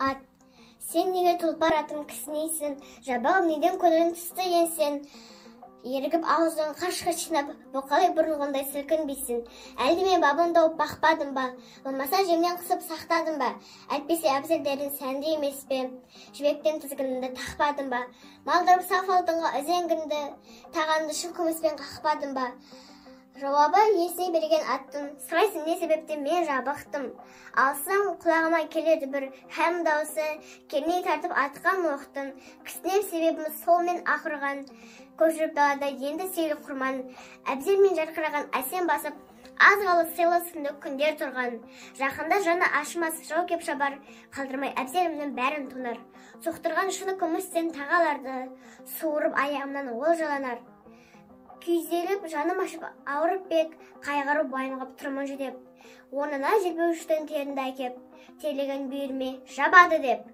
Ат, сен неге тұлпар атын кісінейсің, жабағым неден көңілін түсті енсен? Ерігіп ауыздан қаш-қаш жинап, боқалай бұрылғандай сілкінбейсің. Әлде мен бабын тауып бақпадым ба? Болмаса жемнен қысып сақтадым ба? Әйтпесе әбзелдерін сәнді емес пе? Жібектен тізгінімді тақпадым ба? Малдырып саф алтынға үзеңгімді, тағанды шын күміспен қақпадым ба? Жауабы есіне берген аттың, сұрайсың не себептен мен жабықтым. Алсам құлағыма келеді бір һәм даусы, керней тартып атқан оқтың. Кісінер себебіміз сол мен ақырған, көшіріп далада енді сейіл құрман. Әбзелмен жарқыраған әсем басып, аз қалып сыйлы сынды күндер тұрған. Жақында жаны ашымас жау кеп шабар, қалдырмай әбзелімнің бәрін тонар. Соқтырған шыны күмістен тағаларды, суырып аяғымнан ол жаланар. Күйзеліп, жаным ашып, ауырып бек, қайғырып уайымғып тұрмын жүдеп. Онына желбеуіштің терінді әкеп, телеген бүйірме жабады деп.